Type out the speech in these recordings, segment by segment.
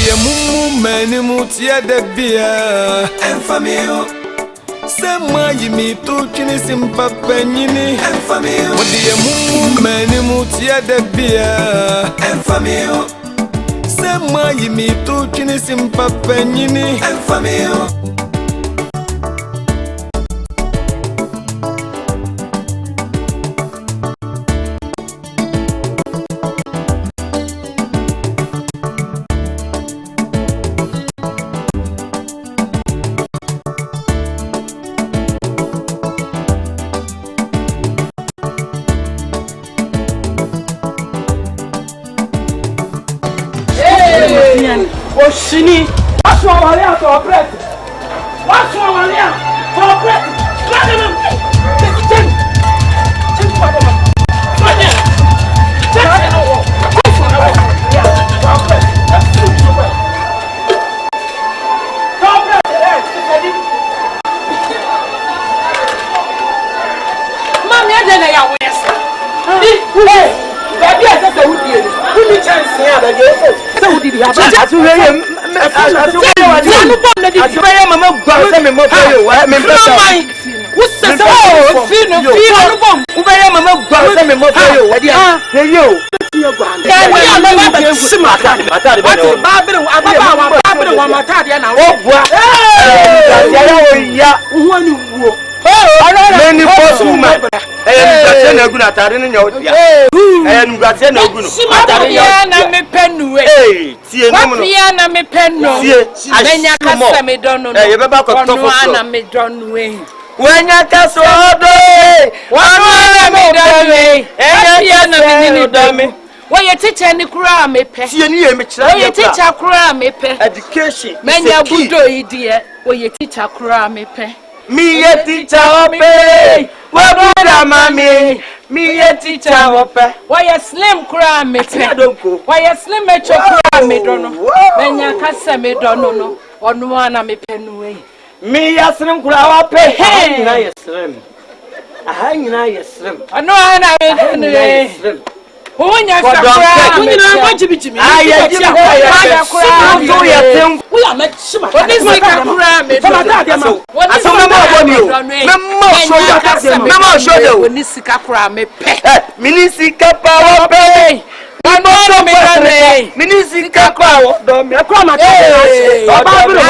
Dehyie mumu mani mutia de bia enfamio Sema yimi tu chini simpa penyini enfamio Dehyie mumu mani mutia de bia enfamio Sema yimi tu chini simpa penyini enfamio Oshini, what's wrong with you for bread? What's wrong with you for bread? Baby, I said, who did you chance here? So, who did you have to hear him? Why you teacher ni kura me pe? Why you teacher kura me pe? Education. Menya budo idie. Why you teacher kura me pe? Me ye teacher ope. Wabuda mami. Me ye teacher ope. Why you slim kura me pe? Why you slim me kura me dono? Menya kasa me dono no. Onu ana me pe nuwe. Me ye slim kura ope. Hey, na ye slim. Aha nyina ye slim. Onu ana me pe nuwe. Onya sakura nyina majibijimi aye ji so ya tem we are met shima oni sakura me do asoma ma boni o memo show ya oni sakura me pe mini sikapa wo pe ano me rane mini sikapa wo do me akwa ma ta o ba biro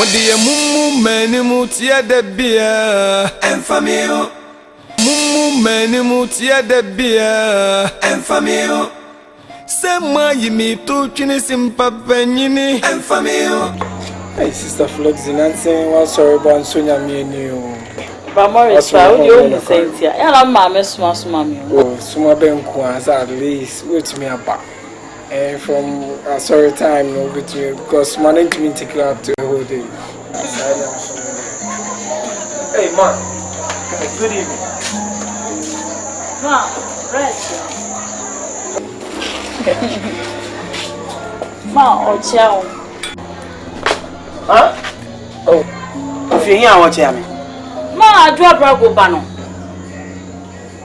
Dehyie mumu mani mutia de bia enfamio Mumu mani mutia de bia enfamio Sema yimi tu chini simpa penyini enfamio Hey sister Flux Nancy was sorry about Sonia me and you. But Morris, I would you say it. I am mamma small mammy. Oh, Suma Benku has at least with me about. And from a sorry time no good to me because management take you up to the whole day. Hey man, good evening. Ma, rest. Ma, Ocha. Huh? Oh, if you hear what you mean. Ma, I drop go bano.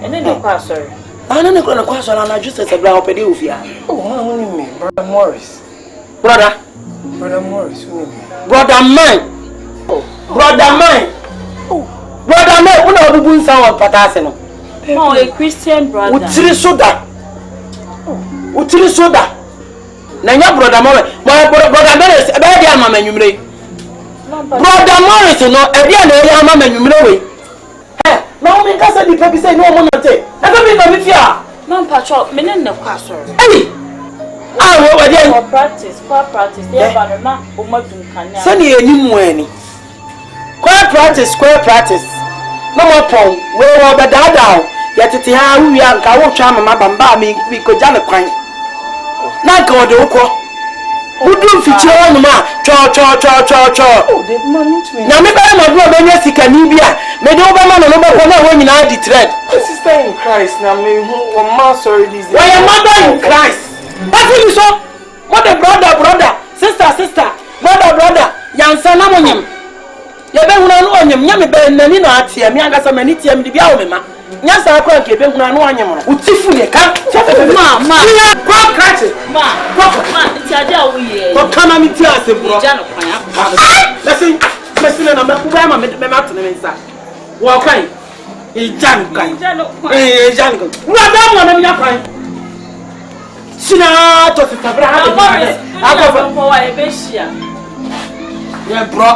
And then the class, sorry. I don't know the question and I just said a brown pedophile. Oh, only me, Brother Morris. Brother Morris, only me. Brother mine. Oh, brother mine. Oh, brother mine. Who know who sound pataseno? No, a Christian brother. Utiri soda. Utiri soda. Nanya brother Morris. My brother Morris. Ebedi ama menyumre. Brother Morris no. Ebedi ana ama menyumre we. Now me kasa di pepi say no mo note. Na be no be fear. Man patrol, me no kwaso. Hey. Ah, we dey for practice. Dey ba na o ma dun kan ya. Say ni enimu ani. Square practice. No more pon. We wo be dada o. Ya tete ha wi anka wo twa mama bamba mi ko ja me kwan. Na ka o de ukwo. Udum fichi wonu ma cho. Oh, they manage me. Na me ba na do be nya sika ni bia. Me de wo ba ma no be ko na wo nyina di thread. Sister in Christ, now me who man sorry this day. Why your mother in Christ? What you so? What the brother, sister, brother, yansa na monyem. Ye be huna no onyem, nya me be nani na atia, me anga sa mani tia me di bia o me ma. Nyasa akwa nke be huna no anyem no. Utifu ne ka. Ma. Kwa krache. Ma, nti ade a wo ye. Ko kana mi ti ase bro. Ja no kwan akwa. Listen na me kuba ma me matene me nsa. Wo kan. Ejan kan. Ja no kwan. Ejan kan. Wo da mo na mi akwan. Sina to se tabra ha. Akwa for wa e be hia. Yeah, bro.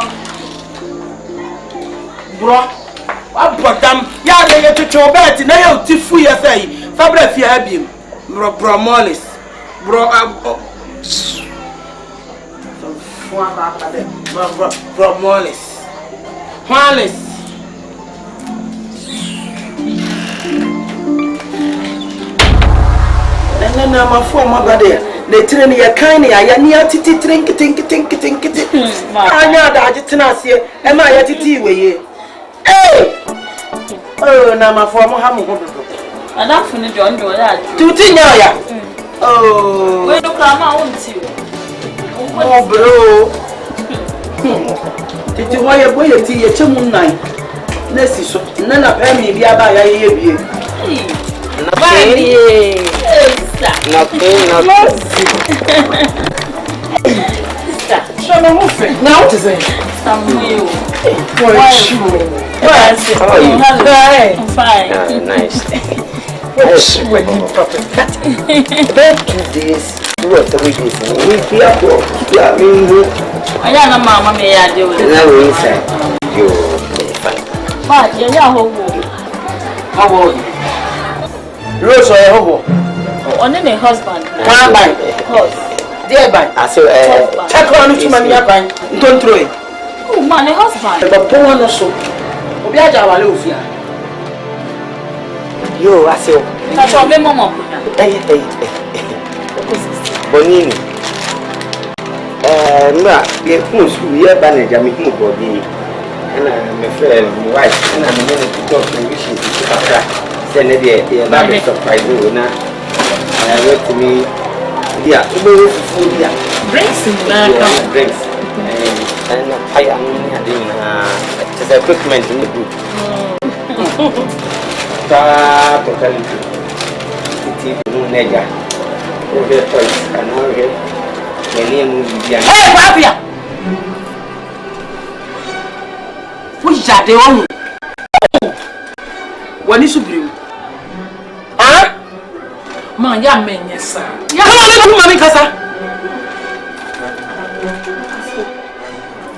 Abodam ya na ye twetwe bet na ye utifu ye say fabra fi ha biem bro molis bro bro molis na ma fo ma bade le tire ni ye kan ni ya ni atiti trinki anya da agitena ase e ma ya titi weye oh na ma fo mo ha mo hododo Ada funi do ndo ya ju. tuti nya ya oh We do kra ma wonti o. oh bro titi ho ye boye ti ye chemu nnan na si so na pa mi bia ba ya ye bie Na bani. nothing so no mo fe na what is it Samuel. how are you Fine. Nice. when you perfect About 2 days, 2 or 3 days, we be up. Yeah, Aya na mama me ya de o. now we inside. You fine. Ma, ye ya howo. how are you Rose or hobo Oni ne husband. one by there by I say, check on to my yaban don't throw it Oh, man, ne husband. but pon no so obi aja wale ofia yo, I say, Na so be mama kunya. Bonini. Ma, you come school, you are banner, Jamie, body. And my friend, my wife, and I'm going to talk to you. She's send it here, and surprise you. Now, I wrote to me, yeah, food, yeah. Drinks in Drinks. And I am having just equipment in the group. Totally. Nega. Okay, toys. And okay. My name is Dehyie. hey papia fu jade won wani subrim Ma ya menyesa. ya kama le ku mami kasa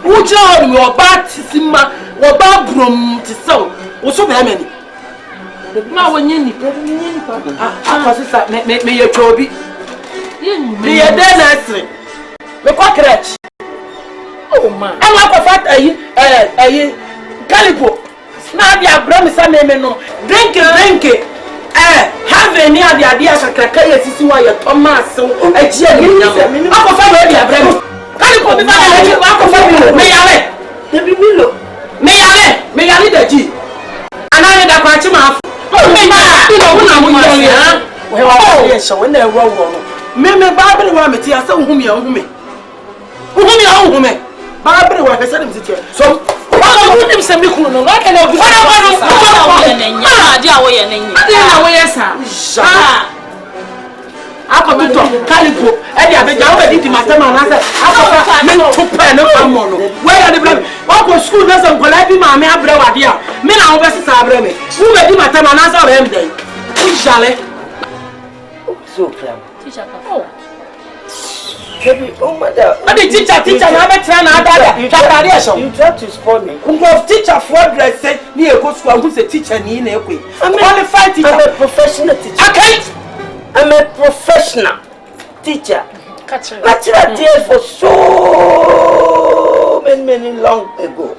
ujo ni oba tisima oba brom tisaw wo so be amani Ma wonye ni pa. akosisa me ye chobi me ye denasre me kwa crèche Oh man. and what of that calipo na dia bram sa me no drink have any idea sakaka ye sisi wa ye thomas aji ani nyam akofa we dia bram calipo bi ba ya akofa me yale debi milo me yale daji anani da kwa chima me ma bi no na mu ya we wa ye so we na ewo no me ba bi wa meti asa ohumi Barbara wa kasa dem sitia. So, wala mo dem sembi kunu no. Wala na ogu. Wala Ye nenye. Ade a wo ye nenye. ade na wo yesa. Ah. Ako bito kalipo. E dia be jawo be di matema na se. Ako me to pe no famo no. We ya de bla. Ako school na se nkola bi ma me abre wade a. Me na wo be sisa abre me. Wo be di matema na se o be em den. Wo jale. So, Clam. Teacher ka. Oh. Baby, oh my God. Ade teacher na be try na ada. You try to spoil me. Ungo teacher for dress say ni e go school who say teacher ni na ekwe. Qualified teacher. I'm a professional teacher. Okay. I'm a professional teacher. Catch I tried there for so many long ago.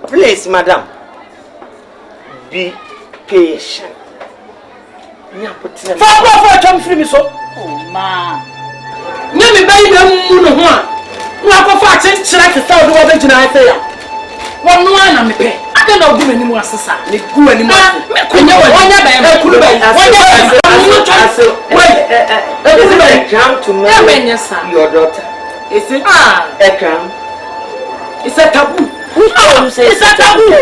Please, madam, be patient. For come free me so. Oh man. Nyame bayi da mu no ho a. Na akofa chenchira ke sa do wa begina ase ya. Wonu ana mepe. Ade na ogu manimu asesa. Me gu animu. Me kunya wonya bayi. E kulu bayi. Wonya bayi. Wait. Come to marry your daughter. Is it? A crown. It's a taboo. you say it's a taboo.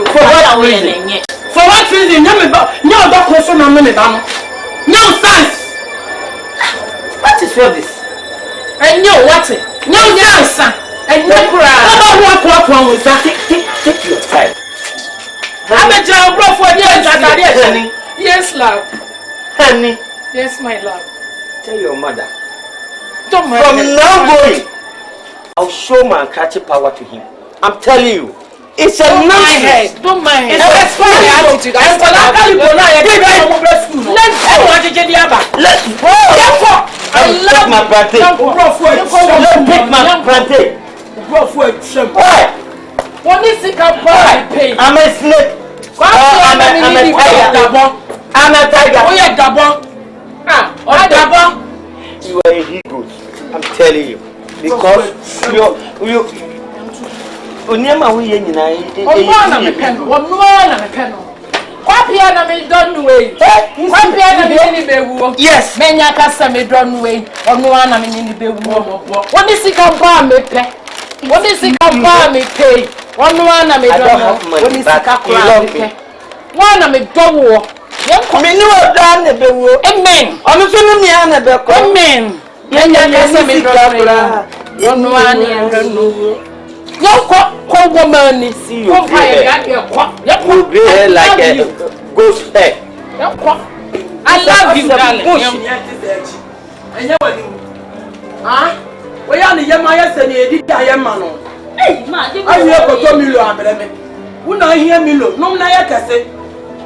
For what reason? For what reason? No, don't question on me, nonsense. What is all this? And you what? No, sir. And no cry. Take your time. I'm a job for Honey. Yes, love. Honey. Yes, my love. Tell your mother. Don't mind. From now going, I'll show my catching power to him. I'm telling you. It's a nonsense. Don't mind. Let's go. Let's go. I love my plantain. Take my plantain. Why? What is it about? I'm a snake. I'm a tiger. I'm a tiger. Oh yeah, Gabon. Gabon. You are a he-goat. I'm telling you. Because you Onyema we yen na Ona me pen. Ona me pen. Kwapia na me don way. Kwapia na me ni bewu. Yes. Menya kasa me don way. Ono na me ni bewu. Woni sika ba me pe. Woni sika ba me pay. Ono na me don. Woni sika kwa me pe. Wana me dowo. Me ni o dan na bewu. Amen. Onu so ni ya na be ko. Amen. Menya kasa me don way. Ono na no. Yo, woman, see you. You be like a ghost head. I love you, darling. Ah, we are the Yamaya Seni, Diamano. Hey, man, I hear for Milo Abreme. Who not hear Milo? No, Naya say.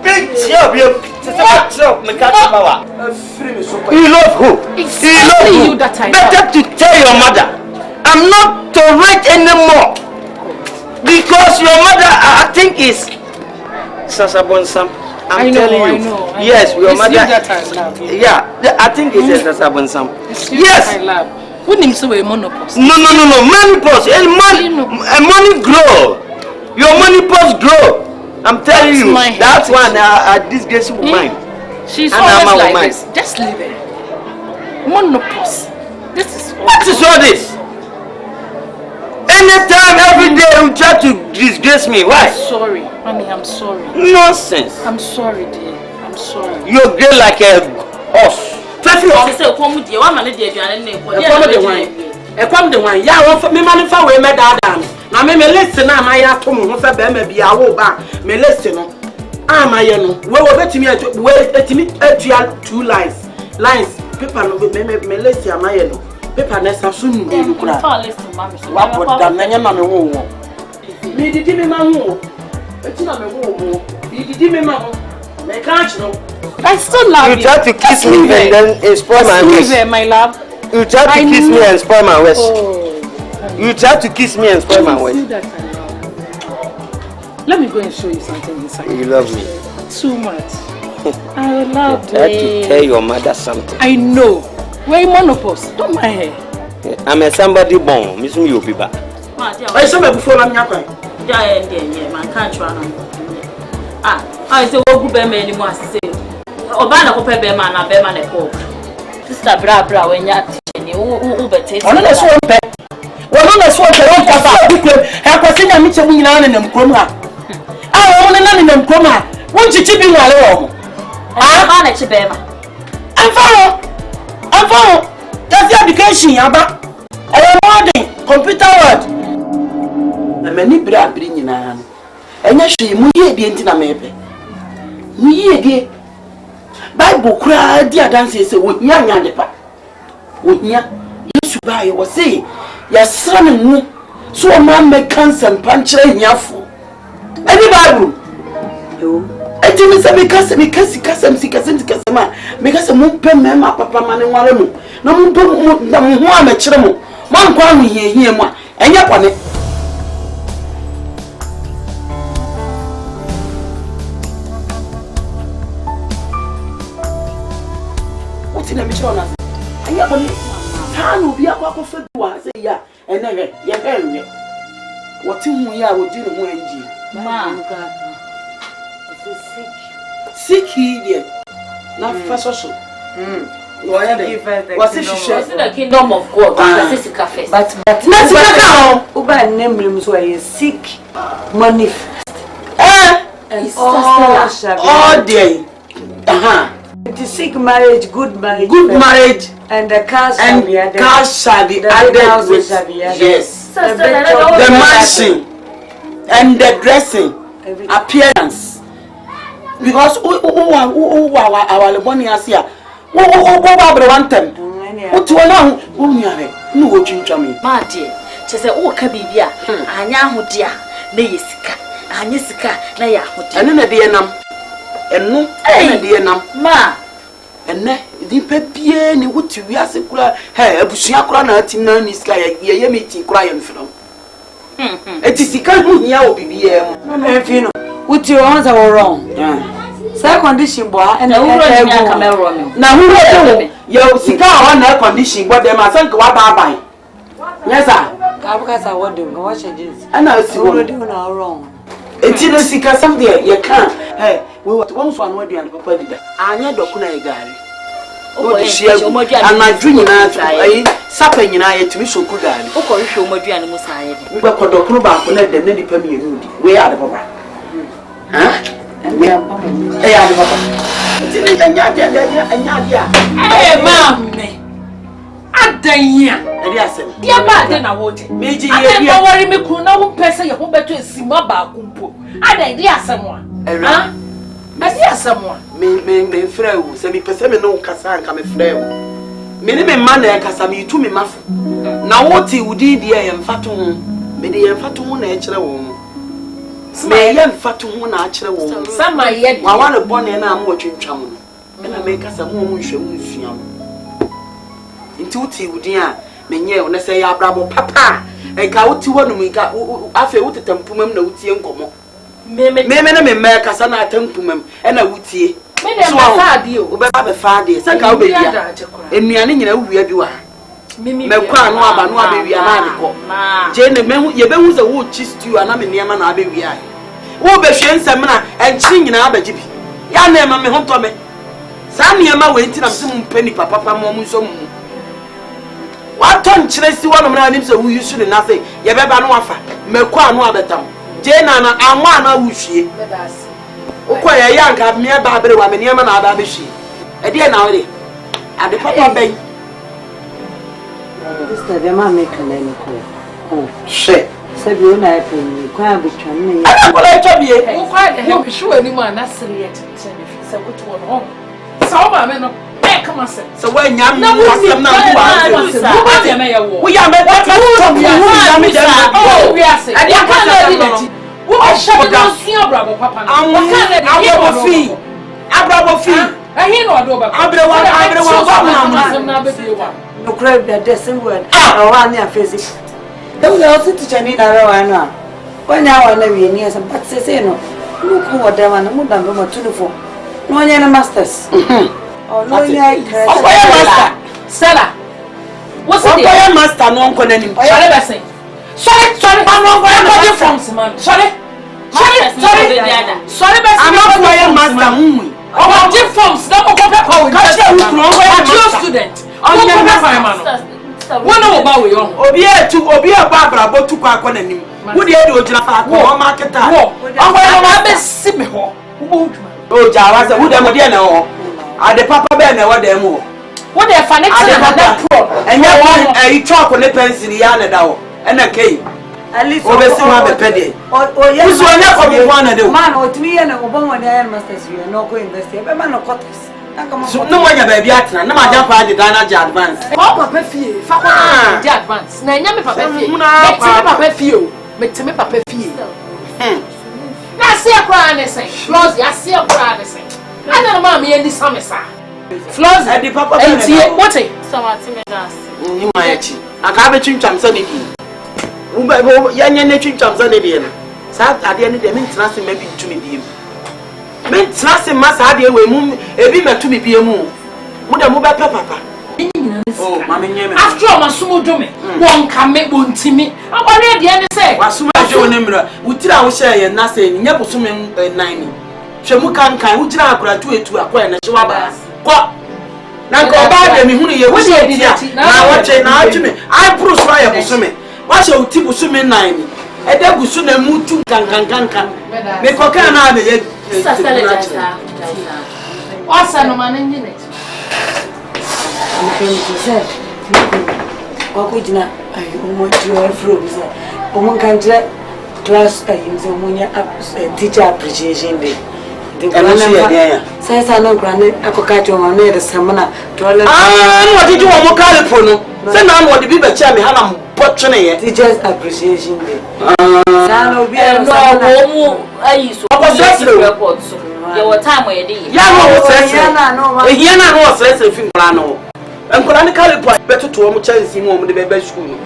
Big job, you love who? Exactly you that I better to tell your mother. I'm not tolerant anymore. Because your mother, I think, is Sasabonsam. I'm telling you. I know. Yes, your it's mother. You that I love. Yeah, I think it's Sasabonsam. Yes. I love. Who names you a monopause? No. Monopause. Money grow. Your monopause grow. I'm telling you. That's one disgrace of mine. She's always like this. Just leave it. Monopause. This is what is all this? Anytime, every day, you try to disgrace me. Why? I'm sorry, honey. I'm sorry. Nonsense. I'm sorry, dear. I'm sorry. You're great like a horse. Come the one. Yeah, me man fa we me dada. Na me listen na my ya to mo fa be ma bia wo ba. Me listen no. Ama ye no. We betimi atua 2 lines. Lines paper no me listen ama ye no. Paper na sa so nu ni kura. Wa poda na nya ma me wo wo. Me didi me ma wo. Eti na me wo wo. Me didi me ma wo. Me catch no. I still love you. You try to kiss me and then spoil my waist. My love. You try to kiss me and spoil my waist. You try to kiss me and spoil my waist. Let me go and show you something inside. You love me too much. I love you. Try to tell your mother something. I know. We're monopause. Don't mind her. I'm a somebody born. Miss me, you be back. I saw me before I'm not going. Yeah, man can't try. I say, what good be me anymore? Say, Obana ko pe be man na be man e ko. Sister bra when ya teach who better. Ono na so pe. Wono na so pe won ka ba bikwe. Ha kwase nya mi che mu nyina na nam krom ha. Ah wono na nam krom ha. Won chichi bi nwale wo. Ah na chi be ma. Amfano. That's the education aba. Modern computer world. Na mani bra nyina no. Enya hwe mu ye die nti na mebe. Mu ye die. Bible kura di adanse se wohia nya de pa. Wohia Yesu ba ye wo se ya sra ne mu so o ma me cancer panchire hiafo. Any Bible. Yo. Eti mi se me kase ma. Me kase mu pe me ma papa ma ne nware mu. Na mu pe mu na mu ho amekire mu. Ma nkwa hu hie mu a. Enya kwone. Na me chona anya boni tanu bia kwa fa duwa say ya enere ye henwe woti hu ya woji ne hu anji Ma sick here na fa so What's the kingdom of God? That's the first. But let's go. Uba name so I seek money first. And all day. To seek marriage, good marriage, and the cars shall be added with. Yes. The mansion and the dressing, appearance. Because our money is here. What want them? What you know? No, what you tell me? Marty, she said, oh, Kabibia, Anya Hudia, Nayisika, Anyisika, Nayahut, and then a deanum. And no, deanum, ma. And the papier, and what you are secular, hey, a bushiakra, Timon is like a meeting crying from. It is the kind of yellow BBM. You know, what your answer were wrong. Sir condition boy and now who will you see on air condition but them I think what I buy. Yes sir. Because I want to watch it and I see what you are wrong. It's in the sicker some there you can't. Hey, we want one word and papa did. I need Dokuna Gary. Oh, she and my dream supper in I to be so good. Oh, show my dream Messiah. We got Dokuba for let them any permit. Where are the papa? Huh? Hey, mammy. Adanya. Dear bad, I want it. Meiji, you worry me, could no person who better Simaba Kumpo. I dear someone. I dear someone. May frail, semi persemi no Cassan come a frail. Minimum money, Cassami to me muff. Now what he would do, dear and fatum, may the fatum nature. May young fatu natural woman. Some my yet. I want a bonnet and I'm watching chum. And I make us a woman show you. Into tea would dear, Menya, when I say Abramo Papa, and go to one we got after what the tempum no tea and come. May make us an tempum and a wooty. May I have you, but have a far day. Thank you, baby. And me, I know where you are. Mimi, no baby, Jane, the man, you was a wood cheese stew, and I'm in Yaman Abbey. Who be shame Samana and singing Abbey. Yan name, I'm home to me. Sam Yama waiting on some penny papa, Momusum. What tongue chilly one of my names who you should nothing. You better no offer. Melqua no other tongue. Jane and I want she. Okay, a young have me a barber woman, Yaman Abbey. A dear now, at the papa bay. This is the man making any call. Oh, shit. Said you and I can't be trying me. I will be quite sure anyone that's yet. So, which one home? So, I'm not. Come on, so when you're not, we are no crave that decent word. I want face it. Don't also teach any now. When I want to be near some but say no. Look what they want to move down to 24. No any masters. Oh no, master. Stella. What's the master? No one any. Sorry, I'm not going from man. Sorry, I'm not going master. Oh, difference. No student. One about we on. Obia Barbara, but to quack on him. Would you do a market? I will see me home. Oh, Java, would I the papa bear what they move. What they're funny and you want a chalk on the pencil, Yana and a cake. At least over a penny. Or yes, one of the man or 3 and Obama masters, you are not going to invest here, but man of cotters. No one baby, no my jump at the Dana advance. Papa fee, advance. Name papa fee, make to me papa fee. Now see a crying, say, Flossie, I see a crying, say. I don't know, mammy, any summer, sir. Flossie, and the papa, what it? So much in you might. I can't be chim cham sunny. Yan chim cham sunny. Sat at the end of the minute, nothing maybe to me. Mint nothing must have you a moon, a beamer to me be a moon. Would I move back, papa? Oh, mammy, after all, my sumo do me. One can make one to me. I'm already any say. Was so much your name, would tell our share and nothing, never swimming 90. Shamukan can, would tell our graduate to acquire a shower. What? Na ko ba de mi hunu ye wo se dia. Na wo che na atumi. Ai pro so aye bosome. Wa se uti bosome nan ni. E da gusu na mutu kankankankan. Me ko ka na be ye. Sasale jasa. Wasa no manenye ne. Wako jina umoja wa Afro biza. Umunkanjira class ayinze umunya teacher appreciation day. Sasa no grande akokati wa mane de samana tola. No wadi ju wo kale pono. Se na no wadi bi be cha me hala mbotwene ye. Teachers appreciation day. Sana obi no wo mu ayiso. Report so. Ye what time we dey. Ya no wo sese. Ehia na no wo sese fi nkora no. Nkora ne kale po betoto wo mu chansi mu wo de be school no.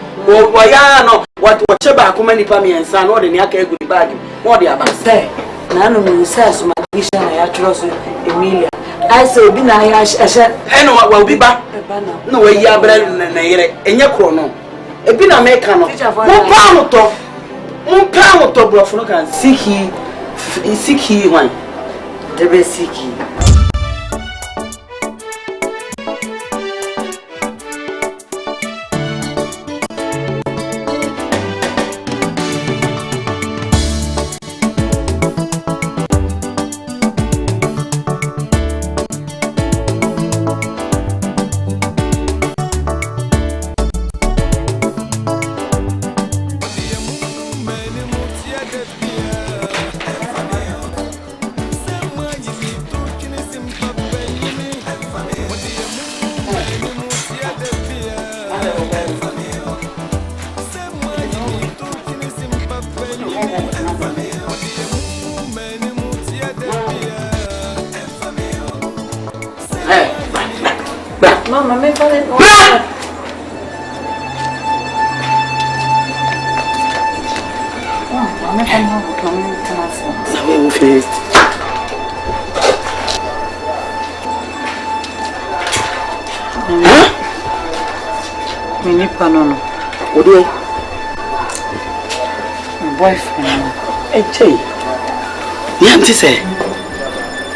Wo ya no what che ba akoma nipa me ensa no de ne aka egu bag. Mo de aba. Say na no mu sase ma bisha na ya troso Emilia. I say obi na ya asha. Eno wa obi ba. No we ya bra na yere enye kro no. Ebi na me ka no. Mo pa mo to bro no kan siki wan. Debe siki. Mama, me fale. Mama, me panono. What do you? My boyfriend. Hey, Jay. You have to say.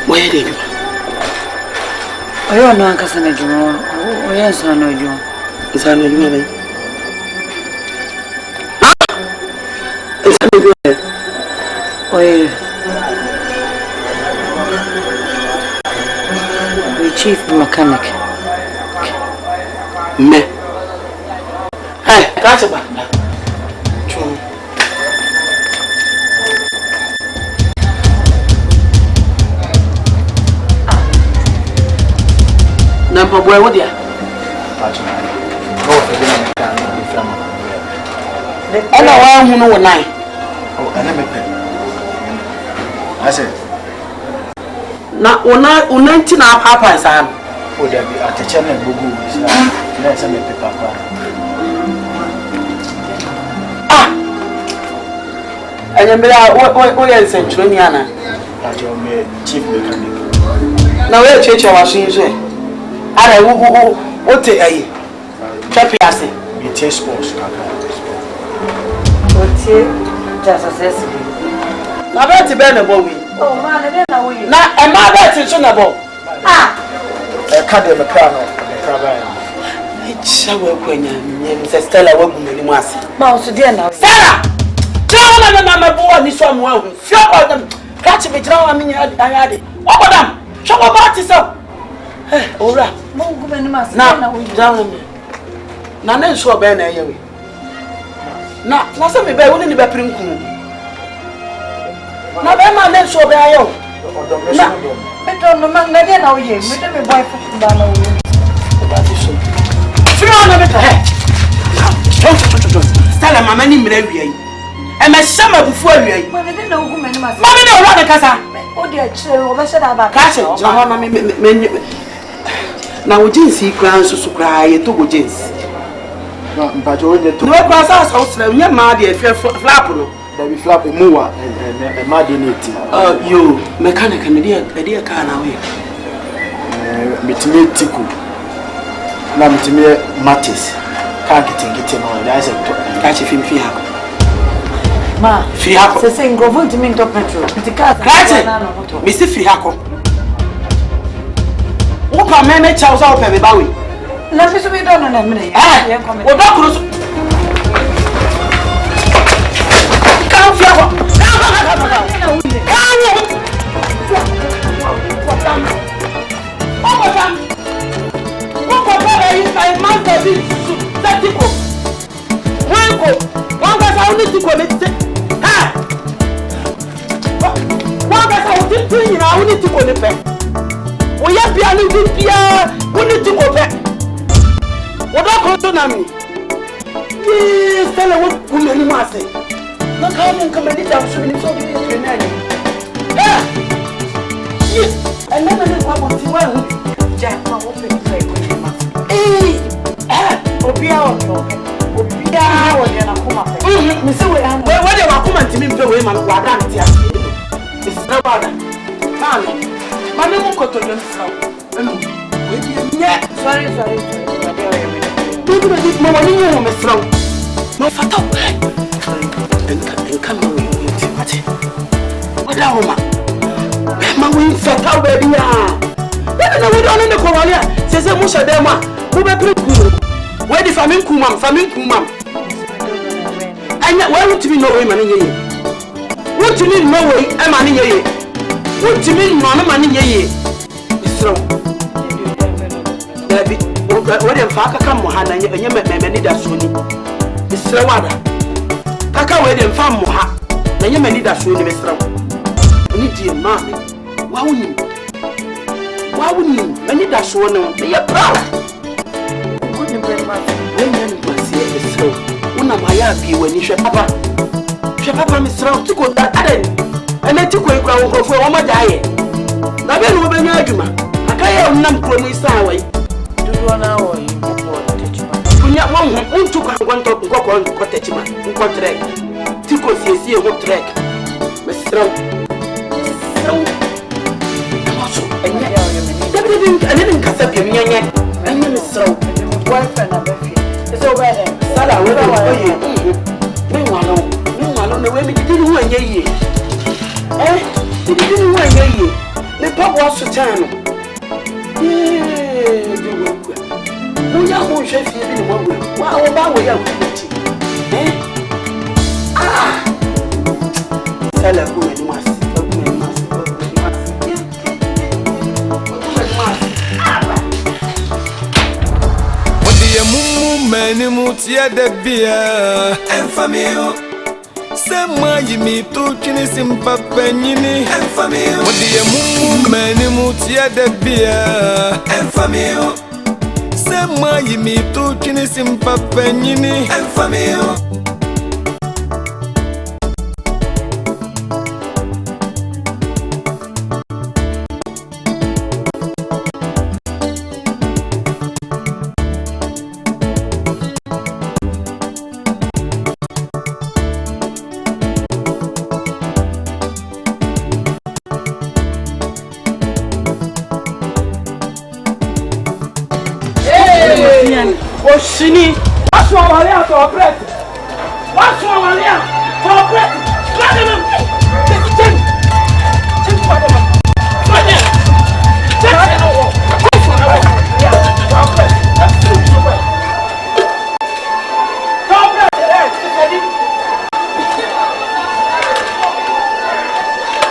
Where did you? Oyo no ankasa na dwuma. Oyo nso na dwuma. Nsa na dwuma be. Nsa na dwuma. Oyo. The chief mechanic. Me. Hey, that's ba. Chum. Nampa boy wo dia? Ana wa hu no wonai. Oh, ana mepe. Ase. Na ona nti na papa san. O da bi ateche na gugu isa. Na se mepe papa. Ah. Anya mira o ye nsentro ni ana. Ajo me chief mechanic. Na we cheche wa so yin ara wo te ayi chapi ase Bi te sports kaka. Otie just assess. na be te be na bo wi Oh man, na wo yi. na e ma be te so na bo Ah. E ka de me kra no, me kra ba ya. e cha we kwanya nyem se Stella wa gu mani mu ase Ma o so dia na. Stella cha na me bo ni so mu ahu fio ko dem ka chi be jira wa me nya ayade wo ko dam sho ko ba ti so ora Mo gu me ni ma se na na wo yi. jawo me na na nso be na yewe na se me be wo ni be prinkum na be ma na nso be ayo Odo me so do. Me don't know man na dia na wo yi. Me de me boyfriend ba na wo yi. ba ti so fio na be ka he Stella mama ni mira wi yi e ma shama bufu awi yi Ma de na wo gu me ni ma se. ma me na ora de kasa O dia chire wo be se da ba. ka che jaho na me na wo jinsi kra nso so kra ye to go jinsi No, mpacho onye to. no kra sa so sra nya ma de afia flap no Da bi flap muwa e ma de neti. yo mechanic me de ka na we Mitime tiku. Na mitime matis. Ka kitingiti no, ya se to. ka che fim fi ha Ma. fi ha ko Se se ngrovun ti mi ndo petrol. Ti ka ka che mi si fi ha ko wo pa fa me chawo sa ope me ba we na so be don na me eh wo ba kuro so ka fi awo Famine kumam. Anya why would you know way money ye? What you mean no way am money ye? What you mean no money ye? So David, what if Faka come Mohana and you may need a suni? It's so wada. Kaka where them farm Moha, then you may need a suni, Mr. Need your mammy. Why wouldn't you? I need that suni, be a proud. Una maya bi wani hwe papa misra to go that adan ene ti ko ekura wo kofo wo majaye na be no be nya adwuma akaye onam kro mu isa wai dudu na wo yi ko techima kunya wo untu kwa nko techima nko trek ti ko siesie ho trek misra so amaso ene nkasa bi nyanya ene misra boyfriend na be so bad. Sala we meanwhile, the way me didn't want ye. Eh? Didn't want ye. The pop was to turn. We are going to feel in 1 week. Wow, about we are eh? Ah! Sala who must. Many mutia de beer and family. Sama yimi to chinisim papenini and family. What the mumu many mutia de beer and family. Sama yimi to chinisim papenini and family. Oshini, what's wrong with you for bread? What's wrong with you for bread? Let him check for them. Let him check for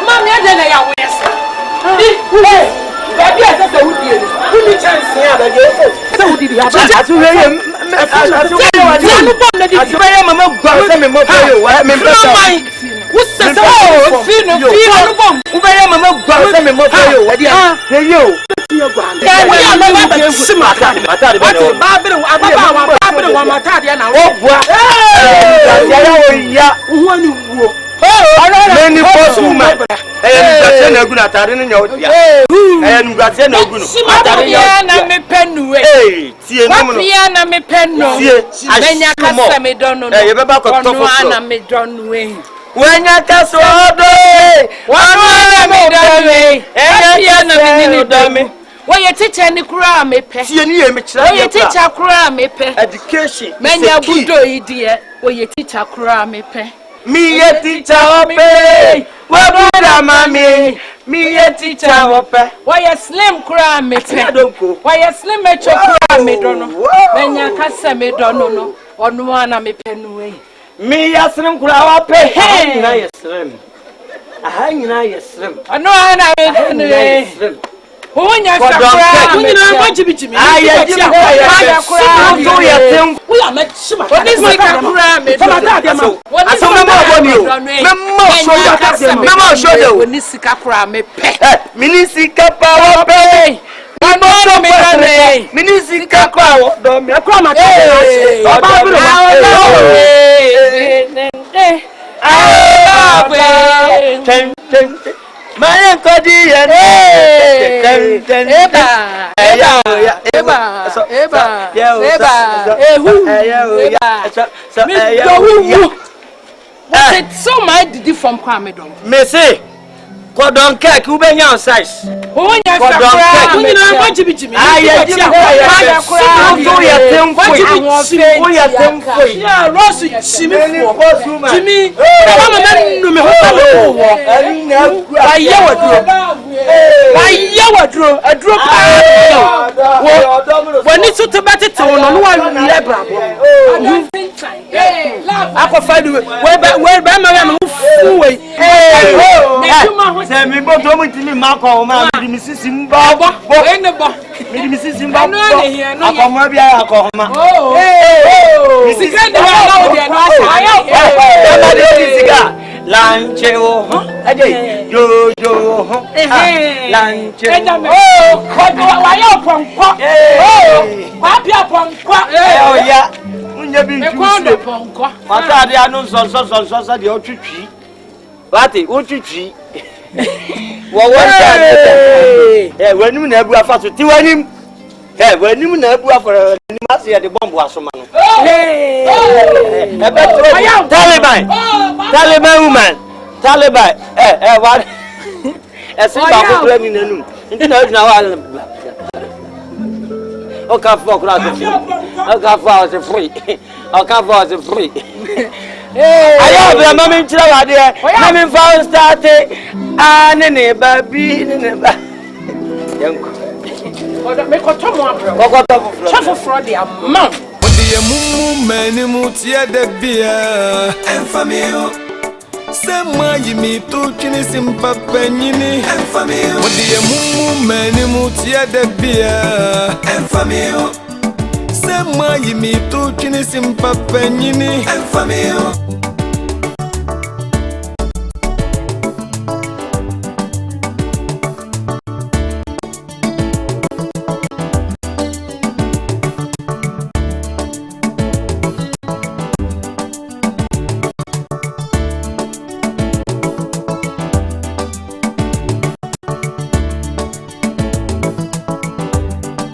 Mommy, I don't know your ways. Hey, baby, I just said, who did chance here? So did you have Why you teach any crime, me pet? Why you teach a crime, me pet? Education. Many a good idea. Why you teach a crime, me pet? Me a teacher, pay. What would I, mammy? Me a teacher ope. Why a slim cram me pe. Why a slim me chokra me dono. Menya kasa me dono no. Onu ana me pe no we. Me a slim cram ope. Hey, na yes slim. Aha nyina yes slim. Onu ana me pe no we. Wonya sakra me na majibichimi. Aya jibi aya kura. So ya tem. We are met shima. Oni sika kura me. Fama ta dia ma. Aso me ma boni o. Me ma show ya. Me ma show ya. Oni sika kura me pe. Minisika pa wo pe. Ano no me rane. Minisika pa wo do me. Akwa ma ta. Oba buru ma. Ten. Maya kodi ya ten so my did from Kwamedon. Me say Kodon cake ubenya size. Onya sakra me na majibichimi. Aya jibi aya so ya tempo. O ya tempo. Ya Rosu chimi fo. Chimi. Mama na me ho. Aye wadro adro pa. Woni so to betete wono no wa lebra bo. Akwa do we ba ma me fu we. Se mi bo to mo timi ma ko ma mi mi sisi mba bo mi sisi mba akoma bia akoma mi sisi Gende wa o dia no asa ba de siga lanche o ade yo ho lanche wa ya ponko wa pia ponko o ya unye bi ntu ponko ata de anu so de otwitwi wati otwitwi wo wonta wanim na abu afa so ti wanim wanim na abu afa ni mase ya de bombo asoma no Taliban woman Taliban what ese ba ko kula ni nanum nti na wa o ka fo kula so free o ka fo free ayo be mama nchira wa de na me fa start ne baby ne ba yanko odo me ko to mo abro chafo fraud amount odi emumu manimu tie de bia enfamio sema yimi to twini simpa panyini enfamio odi emumu manimu tie de bia enfamio sema yimi to twini simpa panyini enfamio